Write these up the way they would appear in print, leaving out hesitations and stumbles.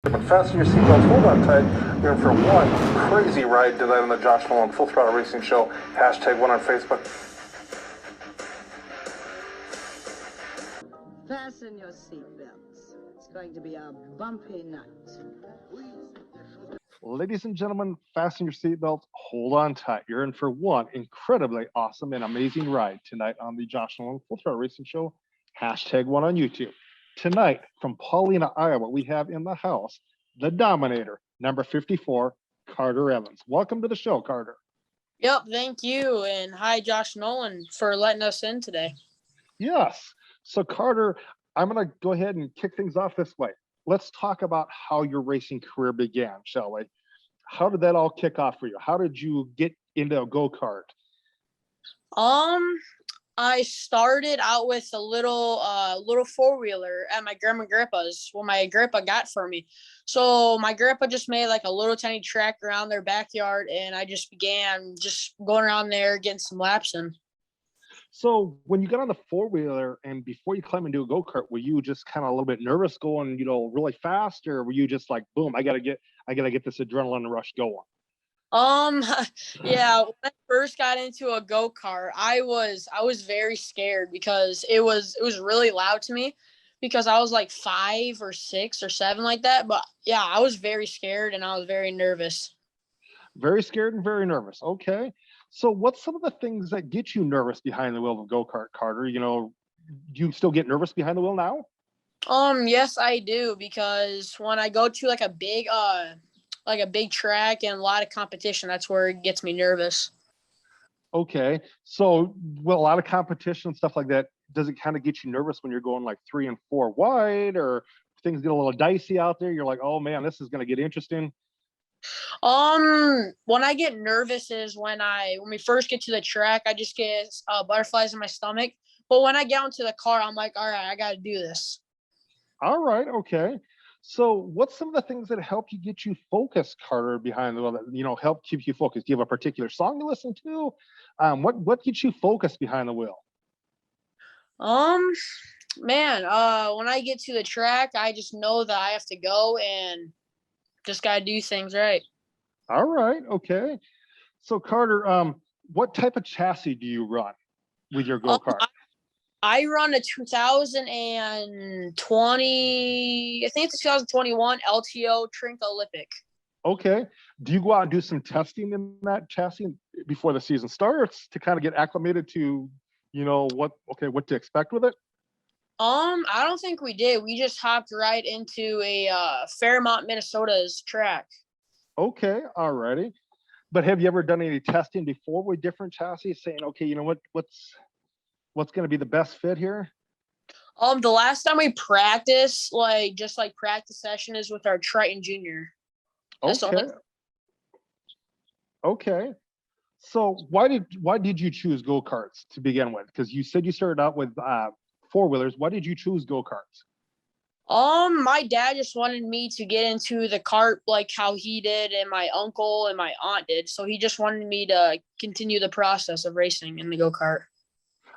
Fasten your seatbelts, hold on tight. We're in for one crazy ride tonight on the Josh Nolan Full Throttle Racing Show. #1 on Facebook. Fasten your seatbelts. It's going to be a bumpy night. Ladies and gentlemen, fasten your seatbelts, hold on tight. You're in for one incredibly awesome and amazing ride tonight on the Josh Nolan Full Throttle Racing Show. #1 on YouTube. Tonight, from Paulina, Iowa, we have in the house the Dominator, number 54, Karter Evans. Welcome to the show, Karter. Yep, thank you. And hi, Josh Nolan, for letting us in today. Yes. So, Karter, I'm going to go ahead and kick things off this way. Let's talk about how your racing career began, shall we? How did that all kick off for you? How did you get into a go-kart? I started out with a little four-wheeler at my grandma and grandpa's. What my grandpa got for me. So my grandpa just made like a little tiny track around their backyard, and I just began just going around there getting some laps in. So when you got on the four-wheeler and before you climbed into a go-kart, were you just kind of a little bit nervous going, really fast, or were you just like, boom, I gotta get this adrenaline rush going? Yeah, when I first got into a go-kart, I was very scared because it was really loud to me because I was like 5 or 6 or 7 like that. But yeah, I was very scared and I was very nervous. Very scared and very nervous. Okay. So what's some of the things that get you nervous behind the wheel of a go-kart, Karter? Do you still get nervous behind the wheel now? Yes, I do, because when I go to like a big track and a lot of competition, that's where it gets me nervous. Okay. So, well, a lot of competition and stuff like that, does it kind of get you nervous when you're going like 3 and 4 wide, or things get a little dicey out there? You're like, oh man, this is going to get interesting. When I get nervous is when we first get to the track, I just get butterflies in my stomach. But when I get onto the car, I'm like, all right, I got to do this. All right. Okay. So, what's some of the things that help you get you focused, Karter, behind the wheel that help keep you focused? Do you have a particular song to listen to? What gets you focused behind the wheel? Man, when I get to the track, I just know that I have to go and just gotta do things right. All right. Okay. So, Karter, what type of chassis do you run with your go-kart? I run a 2020, I think it's a 2021 LTO Trink Olympic. Okay. Do you go out and do some testing in that chassis before the season starts to kind of get acclimated to, what to expect with it? I don't think we did. We just hopped right into a Fairmont, Minnesota's track. Okay. All righty. But have you ever done any testing before with different chassis, saying, okay, what's going to be the best fit here? The last time we practiced, just practice session, is with our Triton Junior. Okay. Okay. So why did you choose go-karts to begin with? Because you said you started out with four-wheelers. Why did you choose go-karts? My dad just wanted me to get into the kart like how he did and my uncle and my aunt did. So he just wanted me to continue the process of racing in the go-kart.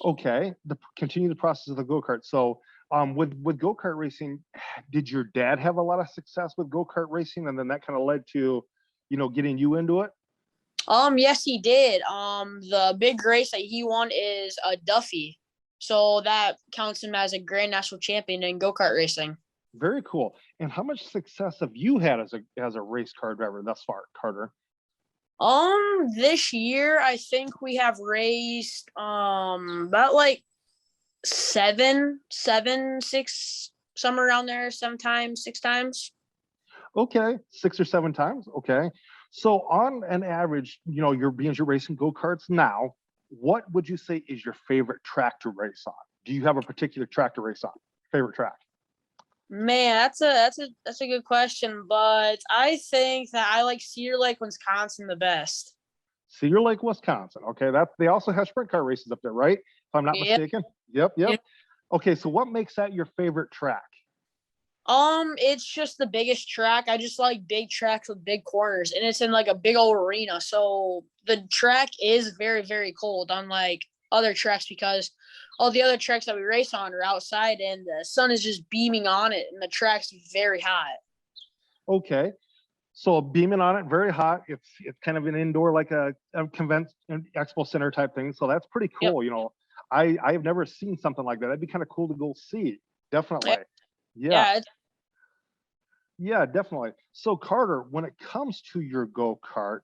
Okay, continue the process of the go-kart. So with go-kart racing, did your dad have a lot of success with go-kart racing, and then that kind of led to, getting you into it? Yes, he did. The big race that he won is a Duffy. So that counts him as a grand national champion in go-kart racing. Very cool. And how much success have you had as a race car driver thus far, Karter? This year I think we have raced about like 7, 6, somewhere around there, 7 times, 6 times. Okay, 6 or 7 times. Okay. So on an average, you're racing go-karts now. What would you say is your favorite track to race on? Do you have a particular track to race on? Favorite track? Man, that's a good question, but I think that I like Cedar Lake, Wisconsin the best. Cedar Lake, Wisconsin. Okay, they also have sprint car races up there, right? If I'm not mistaken. Yep. Yep. Okay, so what makes that your favorite track? It's just the biggest track. I just like big tracks with big corners, and it's in like a big old arena. So the track is very, very cold, unlike other tracks, because all the other tracks that we race on are outside and the sun is just beaming on it and the track's very hot. Okay. So beaming on it, very hot. It's kind of an indoor, like a convention expo center type thing. So that's pretty Yep. cool. I've never seen something like that. That'd be kind of cool to go see. Definitely. Yeah, Yeah. yeah, Yeah, definitely. So Carter, when it comes to your go-kart,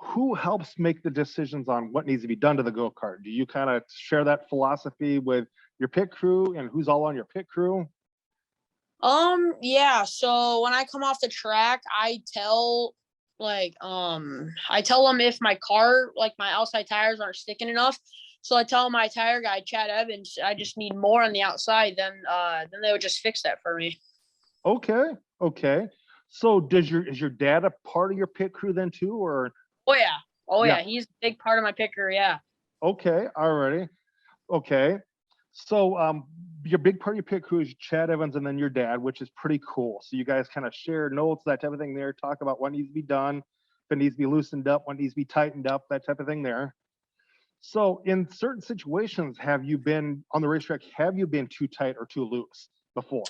who helps make the decisions on what needs to be done to the go-kart? Do you kind of share that philosophy with your pit crew and who's all on your pit crew? yeah. So when I come off the track, I tell them if my car, like my outside tires aren't sticking enough. So I tell my tire guy, Chad Evans, I just need more on the outside. Then they would just fix that for me. Okay. Okay. So is your dad a part of your pit crew then too, or Oh yeah. Oh yeah? yeah. He's a big part of my picker. Yeah. Okay, alrighty. Okay. So your big part of your pit crew is Chad Evans and then your dad, which is pretty cool. So you guys kind of share notes, that type of thing there, talk about what needs to be done, if it needs to be loosened up, what needs to be tightened up, that type of thing there. So in certain situations, have you been on the racetrack, have you been too tight or too loose before?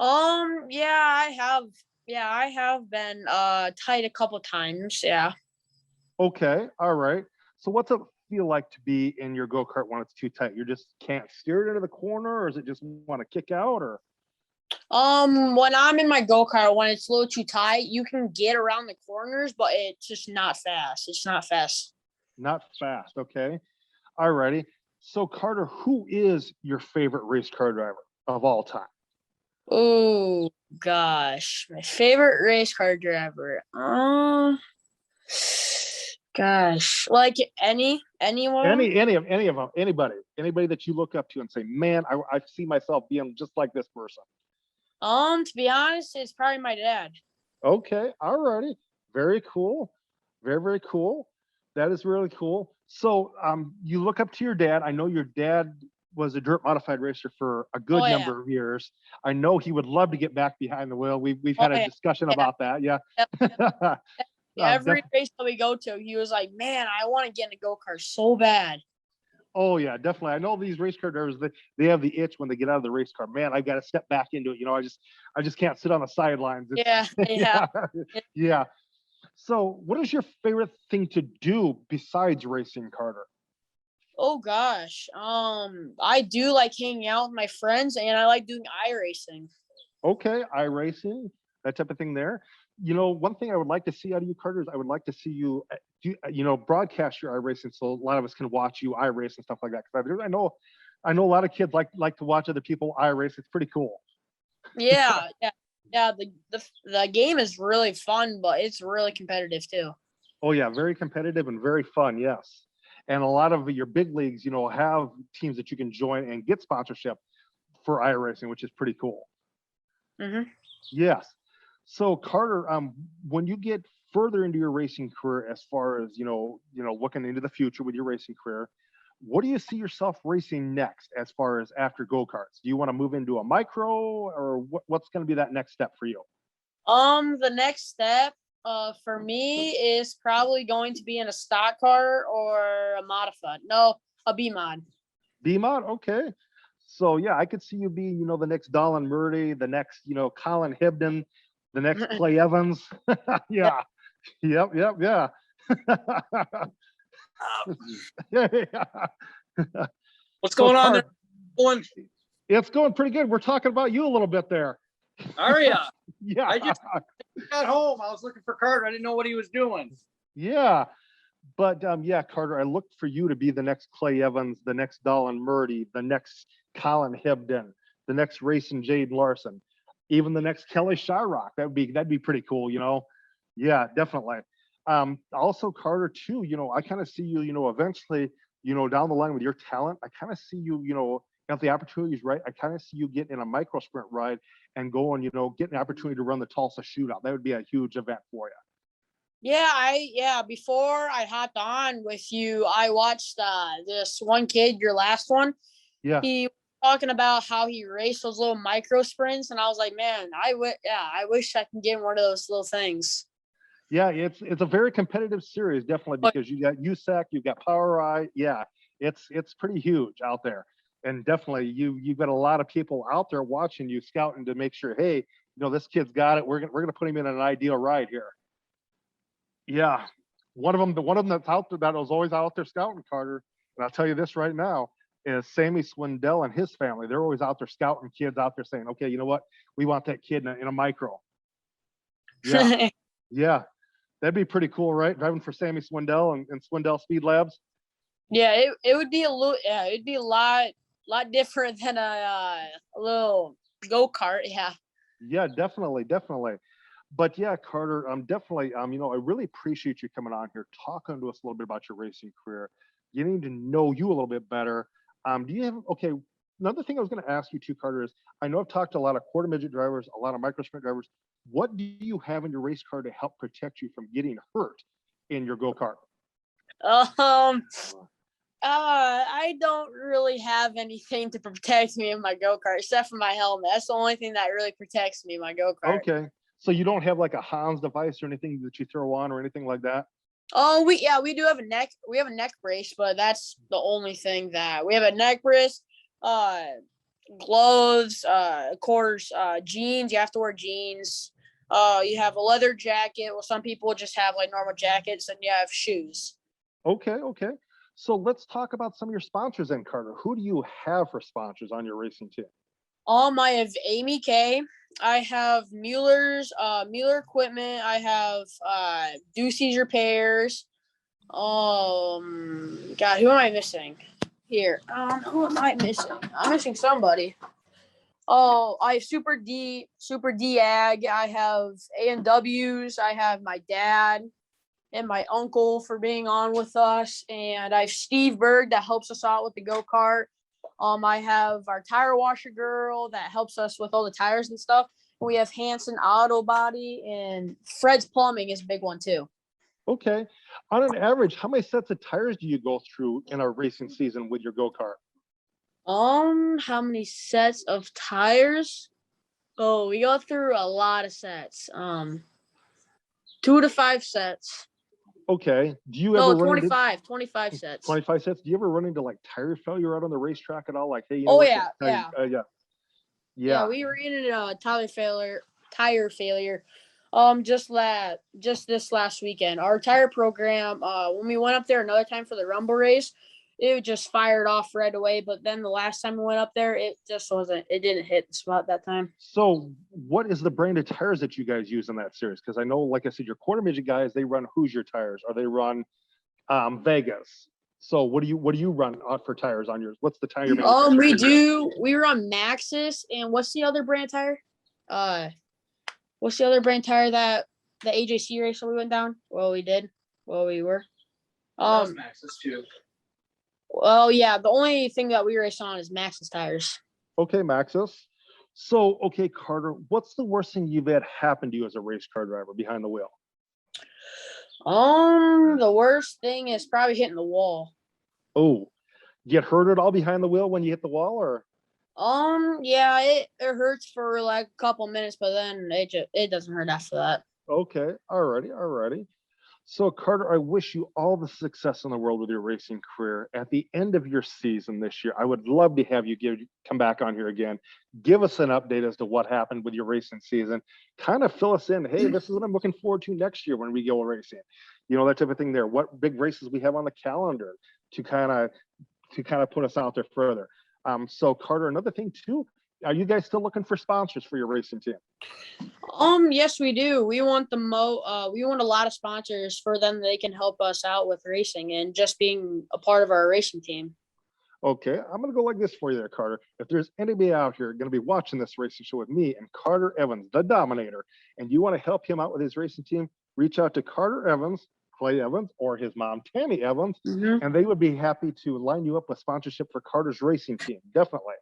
Yeah, I have. Yeah, I have been tight a couple times. Yeah. Okay, all right. So what's it feel like to be in your go-kart when it's too tight? You just can't steer it into the corner, or is it just want to kick out, or When I'm in my go-kart, when it's a little too tight, you can get around the corners, but it's just not fast. It's not fast. not fast? Okay. All righty. So Carter, who is your favorite race car driver of all time? Oh gosh, my favorite race car driver. Gosh, like anyone. Any of them, anybody that you look up to and say, man, I see myself being just like this person. To be honest, it's probably my dad. Okay, all righty. Very cool. Very, very cool. That is really cool. So you look up to your dad. I know your dad was a dirt modified racer for a good Oh yeah. number of years. I know he would love to get back behind the wheel. We've Oh had a yeah. discussion Yeah. about that. Yeah. Every Def- race that we go to, he was like, "Man, I want to get in a go kart so bad." oh yeah, definitely. I know these race car drivers, they have the itch when they get out of the race car. Man, I got to step back into it. I just can't sit on the sidelines. Yeah, yeah. Yeah, yeah. So, what is your favorite thing to do besides racing, Carter? Oh gosh. I do like hanging out with my friends, and I like doing iRacing. Okay, iRacing, that type of thing there. One thing I would like to see out of you, Carter, is I would like to see you, broadcast your iRacing so a lot of us can watch you iRace and stuff like that. Because I know a lot of kids like to watch other people iRace. It's pretty cool. Yeah, yeah, yeah. The game is really fun, but it's really competitive too. Oh yeah, very competitive and very fun. Yes, and a lot of your big leagues, have teams that you can join and get sponsorship for iRacing, which is pretty cool. Hmm. Yes. So Carter, when you get further into your racing career, as far as looking into the future with your racing career, what do you see yourself racing next, as far as after go karts? Do you want to move into a micro, or what's going to be that next step for you? The next step, for me is probably going to be in a stock car or a modified. No, a B mod. B mod, okay. So yeah, I could see you being, the next Dolan Murray, the next, Colin Hibden, the next Clay Evans. Yeah. Yep. Yep. Yeah. Yeah. What's So going on there? Cart, it's going pretty good. We're talking about you a little bit there. Are ya? Yeah. I just got home. I was looking for Karter. I didn't know what he was doing. Yeah. But yeah, Carter, I looked for you to be the next Clay Evans, the next Dolan Murray, the next Colin Hibden, the next Racing Jade Larson, even the next Kelly Shyrock. That'd be pretty cool, Yeah, definitely. Also, Carter, too, I kind of see you, eventually, down the line with your talent. I kind of see you, if the opportunity is right, I kind of see you getting in a micro sprint ride and going, getting an opportunity to run the Tulsa shootout. That would be a huge event for you. Yeah, before I hopped on with you, I watched this one kid, your last one. Yeah. He was talking about how he raced those little micro sprints, and I was like, man, I wish I can get one of those little things. Yeah, it's a very competitive series, definitely, because you got USAC, you've got Power Eye. Yeah, it's pretty huge out there, and definitely you've got a lot of people out there watching you, scouting to make sure, hey, this kid's got it. We're gonna put him in an ideal ride here. Yeah, one of them that's out there that was always out there scouting, Karter. And I'll tell you this right now is Sammy Swindell and his family. They're always out there scouting kids out there saying, okay, you know what? We want that kid in a micro. Yeah, yeah, that'd be pretty cool, right? Driving for Sammy Swindell and Swindell Speed Labs. Yeah, it would be it'd be a lot different than a little go-kart. Yeah. Yeah, definitely. But yeah, Karter, definitely, I really appreciate you coming on here, talking to us a little bit about your racing career, getting to know you a little bit better. Do you have, okay, another thing I was going to ask you too, Karter, is I know I've talked to a lot of quarter midget drivers, a lot of micro sprint drivers. What do you have in your race car to help protect you from getting hurt in your go-kart? I don't really have anything to protect me in my go-kart except for my helmet. That's the only thing that really protects me in my go-kart. Okay. So you don't have like a Hans device or anything that you throw on or anything like that? Oh, we do have a neck brace, but that's the only thing that we have. A neck brace, gloves, of course, jeans. You have to wear jeans. You have a leather jacket. Well, some people just have like normal jackets, and you have shoes. Okay. So let's talk about some of your sponsors then, Karter. Who do you have for sponsors on your racing team? I have Amy K. I have Mueller Equipment. I have Ducey's Repairs. God, who am I missing here? Who am I missing? I'm missing somebody. Oh, I have Super D Ag. I have A&Ws. I have my dad and my uncle for being on with us, and I have Steve Berg that helps us out with the go-kart. I have our tire washer girl that helps us with all the tires and stuff. We have Hanson Auto Body, and Fred's Plumbing is a big one too. Okay. On an average, how many sets of tires do you go through in a racing season with your go-kart? How many sets of tires? Oh, we go through a lot of sets. 2 to 5 sets. Okay. Do you ever 25 sets. 25 sets? Do you ever run into like tire failure out on the racetrack at all? Like, hey, yeah. Yeah, we ran into a tire failure. Just this last weekend. Our tire program, when we went up there another time for the Rumble race, it just fired off right away. But then the last time we went up there, it didn't hit the spot that time. So what is the brand of tires that you guys use in that series? Because I know, like I said, your quarter midget guys, they run Hoosier tires or they run Vegas. So what do you run for tires on yours? What's the tire? We run Maxxis, and what's the other brand tire? What's the other brand tire that the AJC race that we went down? We were. Maxxis too. Well, yeah, the only thing that we race on is Maxxis tires. Okay, Maxxis. So, okay, Karter, what's the worst thing you've had happen to you as a race car driver behind the wheel? The worst thing is probably hitting the wall. Oh, get hurt at all behind the wheel when you hit the wall, or? Yeah, it hurts for like a couple minutes, but then it doesn't hurt after that. Okay, alrighty. So, Karter, I wish you all the success in the world with your racing career. At the end of your season this year, I would love to have you come back on here again. Give us an update as to what happened with your racing season. Kind of fill us in. Hey, this is what I'm looking forward to next year when we go racing. That type of thing there. What big races we have on the calendar to kind of put us out there further. So, Karter, another thing too, are you guys still looking for sponsors for your racing team? Yes, we do. We want we want a lot of sponsors for them. They can help us out with racing and just being a part of our racing team. Okay, I'm going to go like this for you there, Karter. If there's anybody out here going to be watching this racing show with me and Karter Evans, the Dominator, and you want to help him out with his racing team, reach out to Karter Evans, Clay Evans, or his mom, Tammy Evans, and they would be happy to line you up with sponsorship for Karter's racing team. Definitely.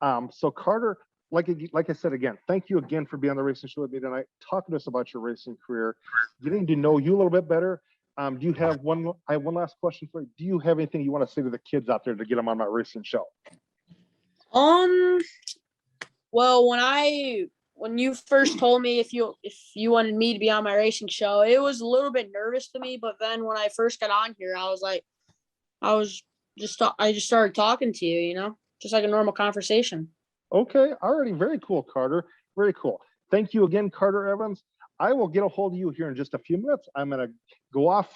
So Karter, like I said again, thank you again for being on the racing show with me tonight, talking to us about your racing career, getting to know you a little bit better. Do you have I have one last question for you. Do you have anything you want to say to the kids out there to get them on my racing show? Well, when you first told me if you wanted me to be on my racing show, it was a little bit nervous to me. But then when I first got on here, I just started talking to you, just like a normal conversation. Okay, already very cool, Karter. Very cool. Thank you again, Carter Evans. I will get a hold of you here in just a few minutes. I'm going to go off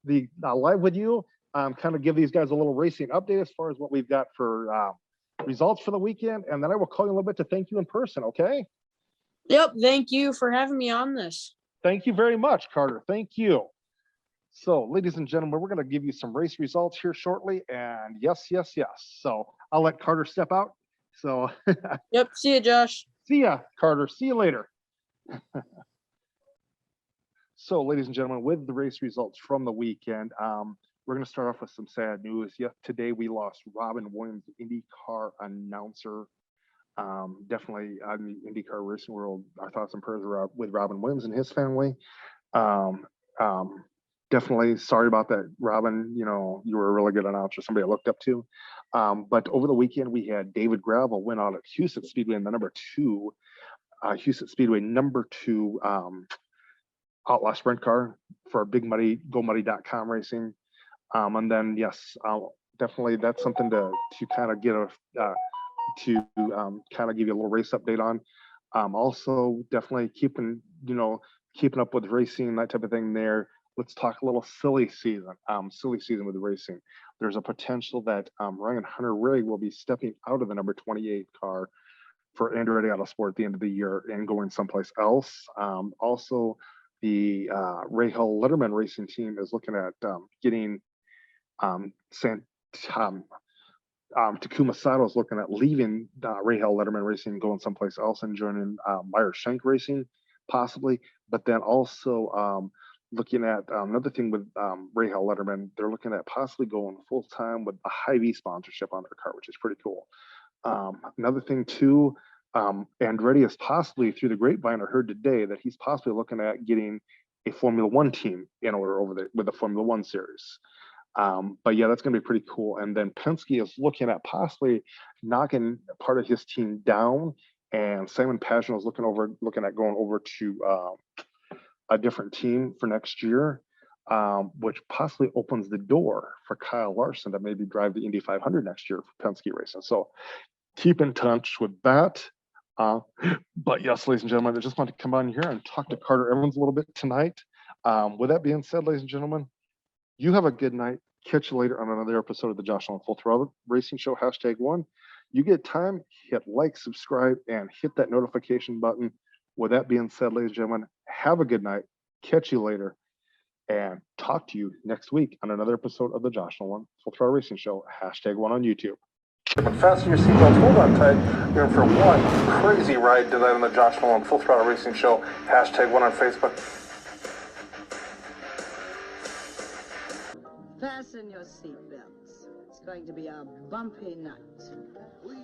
the live with you, kind of give these guys a little racing update as far as what we've got for results for the weekend, and then I will call you a little bit to thank you in person, okay? Yep. Thank you for having me on this. Thank you very much, Carter. Thank you. So, ladies and gentlemen, we're going to give you some race results here shortly, and yes. So I'll let Carter step out. So Yep. See you, Josh. see ya, Carter. See you later. So, ladies and gentlemen, with the race results from the weekend, we're going to start off with some sad news. Yes, today we lost Robin Williams, IndyCar announcer. Definitely on the IndyCar racing world, our thoughts and prayers are with Robin Williams and his family. Definitely sorry about that, Robin. You know, you were a really good announcer, somebody I looked up to. But over the weekend, we had David Gravel win out at Houston Speedway in the number two Outlaw Sprint Car for Big Muddy, GoMuddy.com racing. And then, yes, definitely that's something to kind of get kind of give you a little race update on. Also, definitely keeping up with racing, that type of thing there. Let's talk a little silly season with the racing. There's a potential that Ryan Hunter-Reay will be stepping out of the number 28 car for Andretti Autosport at the end of the year and going someplace else. Also, the Rahal Letterman racing team is looking at getting Takuma Sato is looking at leaving Rahal Letterman racing, going someplace else and joining Meyer Shank racing, possibly. But then also looking at another thing with Rahal Letterman, they're looking at possibly going full time with a Hy-Vee sponsorship on their car, which is pretty cool. Another thing too, Andretti is possibly, through the grapevine, I heard today that he's possibly looking at getting a Formula One team in order over there with the Formula One series. But yeah, that's going to be pretty cool. And then Penske is looking at possibly knocking part of his team down, and Simon Pagenaud is looking at going over to a different team for next year, which possibly opens the door for Kyle Larson to maybe drive the Indy 500 next year for Penske Racing. So keep in touch with that. But yes, ladies and gentlemen, I just want to come on here and talk to Carter Evans a little bit tonight. With that being said, ladies and gentlemen, you have a good night. Catch you later on another episode of the Josh Nolan Full Throttle Racing Show, #1. You get time, hit like, subscribe, and hit that notification button. With that being said, ladies and gentlemen, have a good night. Catch you later, and talk to you next week on another episode of the Josh Nolan Full Throttle Racing Show, #1 on YouTube. Fasten your seatbelts, hold on tight. You're in for one crazy ride tonight on the Josh Nolan Full Throttle Racing Show, #1 on Facebook. Fasten your seatbelts. It's going to be a bumpy night. Please.